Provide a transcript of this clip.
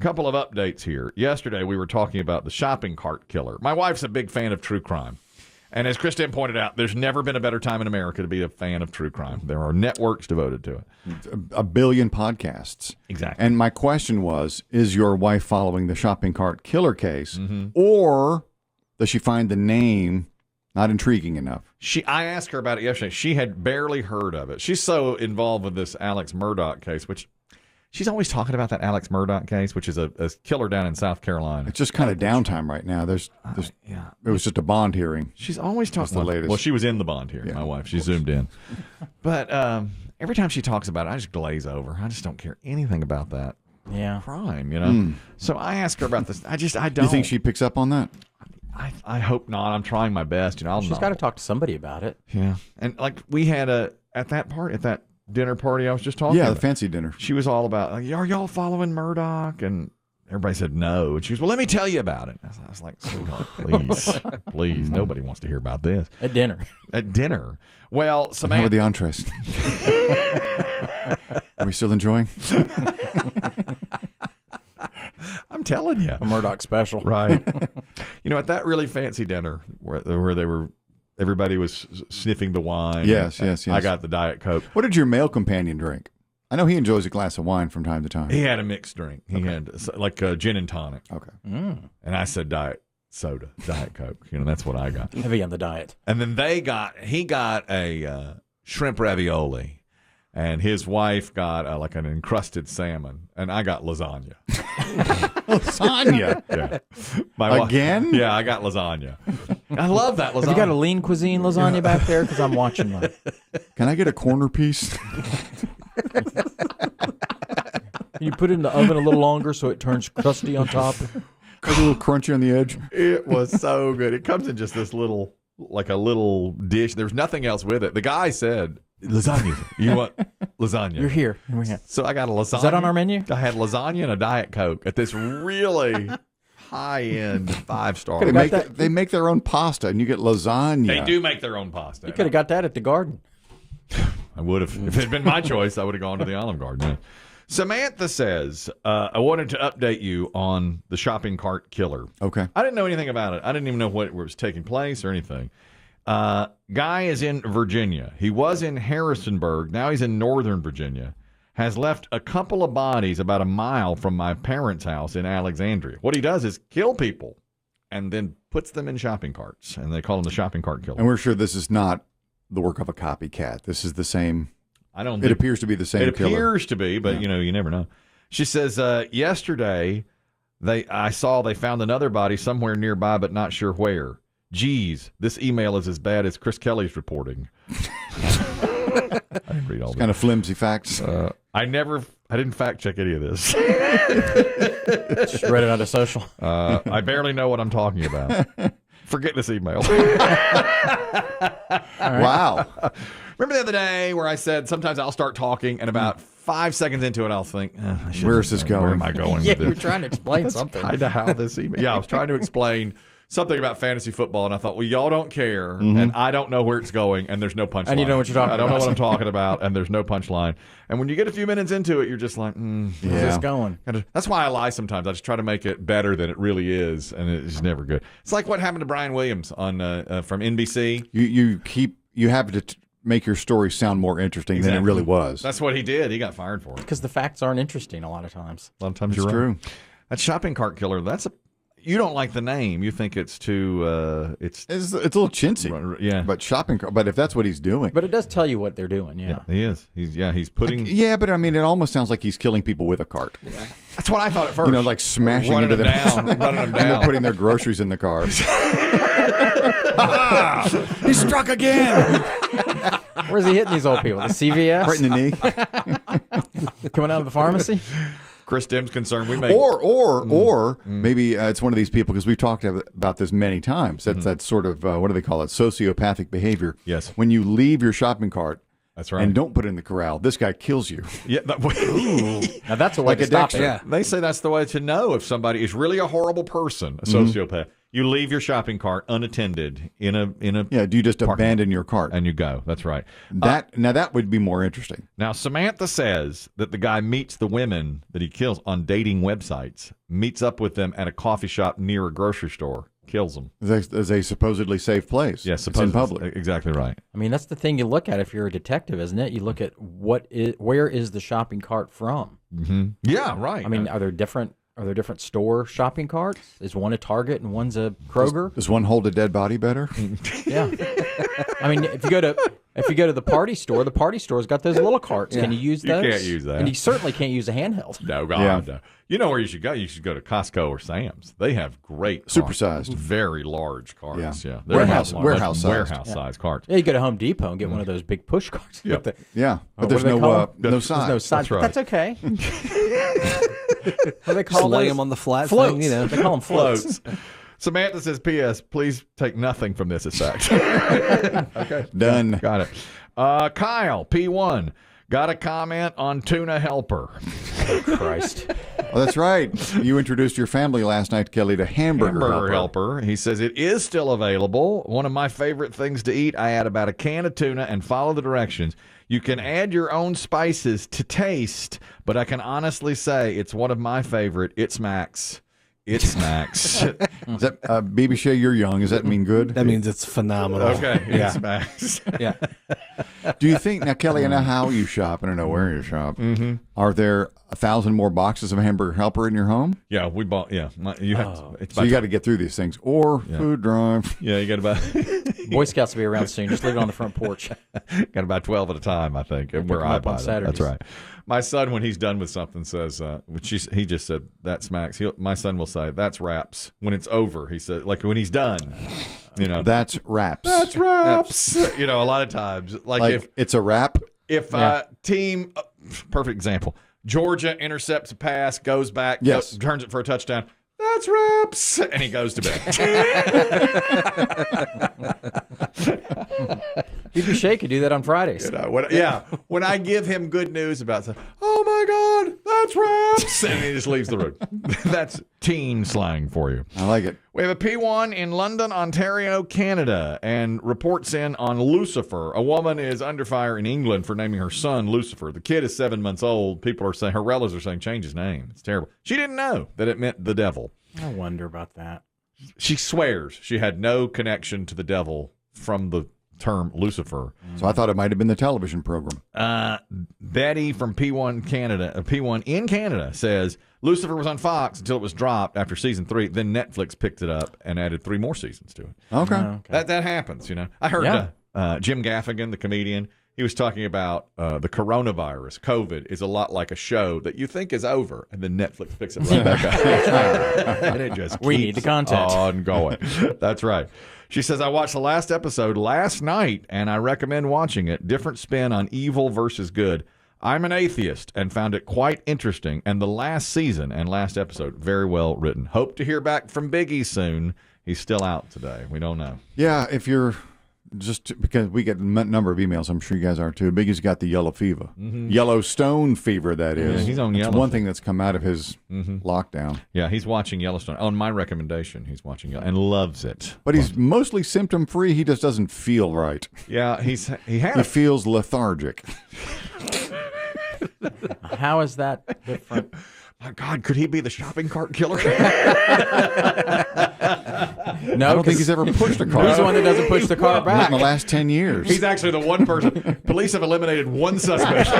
Couple of updates here. Yesterday, we were talking about the shopping cart killer. My wife's a big fan of true crime. And as Kristen pointed out, there's never been a better time in America to be a fan of true crime. There are networks devoted to it. A billion podcasts. Exactly. And my question was, is your wife following the shopping cart killer case, or does she find the name not intriguing enough? I asked her about it yesterday. She had barely heard of it. She's so involved with this Alex Murdaugh case, which she's always talking about that Alex Murdaugh case, which is a killer down in South Carolina. It's just kind of downtime right now. It was just a bond hearing. She's always talking the latest. Well, she was in the bond hearing, my wife. She zoomed in. But every time she talks about it, I just glaze over. I just don't care anything about that crime, you know? So I asked her about this. I don't. You think she picks up on that? I hope not. I'm trying my best. You know, she's got to talk to somebody about it. Yeah. And like we had at that dinner party I was just talking about. The fancy dinner. She was all about, like, are y'all following Murdaugh? And everybody said no. And she was, well, let me tell you about it. I was like, sweetheart, please. Nobody wants to hear about this. At dinner. Well, Samantha. How are the entrees? Are we still enjoying? I'm telling you. A Murdaugh special. Right. You know, at that really fancy dinner where everybody was sniffing the wine. Yes. I got the Diet Coke. What did your male companion drink? I know he enjoys a glass of wine from time to time. He had a mixed drink. He had like a gin and tonic. Okay. And I said Diet Coke. You know, that's what I got. Heavy on the diet. And then he got a shrimp ravioli. And his wife got like an encrusted salmon, and I got lasagna. Lasagna? Yeah. Again? Yeah, I got lasagna. I love that lasagna. Have you got a lean cuisine lasagna back there? Because I'm watching that. Can I get a corner piece? You put it in the oven a little longer so it turns crusty on top. A little crunchy on the edge. It was so good. It comes in just this little dish. There's nothing else with it. The guy said, lasagna. You want lasagna? You're here. So I got a lasagna. Is that on our menu? I had lasagna and a Diet Coke at this really high-end 5-star. They make their own pasta, and you get lasagna. They do make their own pasta. You could have got that at the garden. I would have. If it had been my choice, I would have gone to the Olive Garden. Yeah. Samantha says, I wanted to update you on the shopping cart killer. Okay. I didn't know anything about it. I didn't even know what was taking place or anything. Guy is in Virginia. He was in Harrisonburg. Now he's in Northern Virginia. Has left a couple of bodies about a mile from my parents' house in Alexandria. What he does is kill people and then puts them in shopping carts. And they call him the shopping cart killer. And we're sure this is not the work of a copycat. This is the same. It appears to be the same killer. It appears to be, but, you never know. She says, yesterday, I saw they found another body somewhere nearby, but not sure where. Geez, this email is as bad as Chris Kelly's reporting. I didn't read all that. Kind of flimsy facts. I didn't fact check any of this. Just read it on a social. I barely know what I'm talking about. Forget this email. Wow. Remember the other day where I said sometimes I'll start talking and about 5 seconds into it I'll think, where's this going? Where am I going with Yeah, this? you're trying to explain something. Kind of how this email. Yeah, I was trying to explain something about fantasy football, and I thought, well, y'all don't care, and I don't know where it's going, and there's no punchline. And you know what you're talking about. I don't know what I'm talking about, and there's no punchline. And when you get a few minutes into it, you're just like, Where's this going? That's why I lie sometimes. I just try to make it better than it really is, and it's never good. It's like what happened to Brian Williams on from NBC. You have to make your story sound more interesting than it really was. That's what he did. He got fired for it. Because the facts aren't interesting a lot of times. A lot of times It's you're true. right. That shopping cart killer, you don't like the name. You think it's too it's a little chintzy. Yeah. But shopping cart. But if that's what he's doing. But it does tell you what they're doing, yeah. He is. He's putting but I mean it almost sounds like he's killing people with a cart. That's what I thought at first. Like smashing into them down, running them and down. they're putting their groceries in the car. He struck again. Where's he hitting these old people? The CVS? Right in the knee. Coming out of the pharmacy? Chris Demm's concerned. We make or maybe it's one of these people, because we've talked about this many times. That's sort of what do they call it? Sociopathic behavior. Yes. When you leave your shopping cart. That's right. And don't put it in the corral. This guy kills you. Yeah. Now that's a way to stop it. Yeah. They say that's the way to know if somebody is really a horrible person, a sociopath. You leave your shopping cart unattended in a Yeah, do you just parking abandon your cart? and you go. That's right. Now that would be more interesting. Now, Samantha says that the guy meets the women that he kills on dating websites, meets up with them at a coffee shop near a grocery store, kills them. As a supposedly safe place. Yes, it's in public. Exactly right. I mean, that's the thing you look at if you're a detective, isn't it? You look at where is the shopping cart from? Mm-hmm. Yeah, right. I mean, are there different store shopping carts? Is one a Target and one's a Kroger? Does one hold a dead body better? Yeah. I mean, if you go to the party store's got those little carts. Can you use those? You can't use that. And you certainly can't use a handheld. No, God, no. You know where you should go? You should go to Costco or Sam's. They have great Supersized. very large carts. Yeah. They're Warehouse warehouse sized. size carts. Yeah, you go to Home Depot and get one of those big push carts. Yep. With Yeah, but what there's do they call them? no size. There's no size. That's right. But that's okay. What do they call Just lay those? them on the flat Floats. thing, you know. They call them floats. Samantha says, P.S. Please take nothing from this effect. Okay. Done. Got it. Kyle, P1. Got a comment on Tuna Helper. Oh, Christ. Oh, that's right. You introduced your family last night, Kelly, to hamburger Helper. He says it is still available. One of my favorite things to eat. I add about a can of tuna and follow the directions. You can add your own spices to taste, but I can honestly say it's one of my favorite. It smacks. It smacks. Is that BB Shea? You're young. Does that mean good? That means it's phenomenal. Okay. Yeah. It smacks. Yeah. Do you think now, Kelly? I know how you shop. I don't know where you shop. Mm-hmm. Are there 1,000 more boxes of Hamburger Helper in your home? Yeah, we bought. Yeah, you have. It's So you got to get through these things, or food drive. Yeah, you got about. Boy Scouts will be around soon. Just leave it on the front porch. Got about 12 at a time, I think, and where them I up on buy them. Saturdays. That's right. My son, when he's done with something, says, he just said, that smacks. My son will say, that's wraps. When it's over, he said, like when he's done, you know. That's wraps. That's wraps. You know, a lot of times, like if it's a wrap. team, perfect example, Georgia intercepts a pass, goes back, turns it for a touchdown. That's wraps. And he goes to bed. BB Shea could do that on Fridays. You know, when I give him good news about something, oh my God, that's wraps, and he just leaves the room. That's teen slang for you. I like it. We have a P1 in London, Ontario, Canada, and reports in on Lucifer. A woman is under fire in England for naming her son Lucifer. The kid is 7 months old. People are saying, her relatives are saying, change his name. It's terrible. She didn't know that it meant the devil. I wonder about that. She swears she had no connection to the devil from the term Lucifer. So I thought it might have been the television program. Betty from P1 Canada, P1 in Canada says Lucifer was on Fox until it was dropped after season 3. Then Netflix picked it up and added 3 more seasons to it. Okay. That happens, you know. I heard Jim Gaffigan, the comedian, he was talking about the coronavirus. COVID is a lot like a show that you think is over, and then Netflix picks it right back up. And it just We keeps need the content. on going. That's right. She says, I watched the last episode last night, and I recommend watching it. Different spin on evil versus good. I'm an atheist and found it quite interesting, and the last season and last episode, very well written. Hope to hear back from Biggie soon. He's still out today. We don't know. Yeah, if you're just because we get a number of emails, I'm sure you guys are too. Biggie's got the yellow fever, Yellowstone fever. That is, he's on It's Yellowstone. one thing that's come out of his lockdown. Yeah, he's watching Yellowstone. On my recommendation, he's watching Yellowstone and loves it. But he's mostly symptom free. He just doesn't feel right. Yeah, he He feels lethargic. How is that different? My God, could he be the shopping cart killer? No, I don't think he's ever pushed a car. He's the one that doesn't push the car Not back. in the last 10 years. He's actually the one person. Police have eliminated one suspect.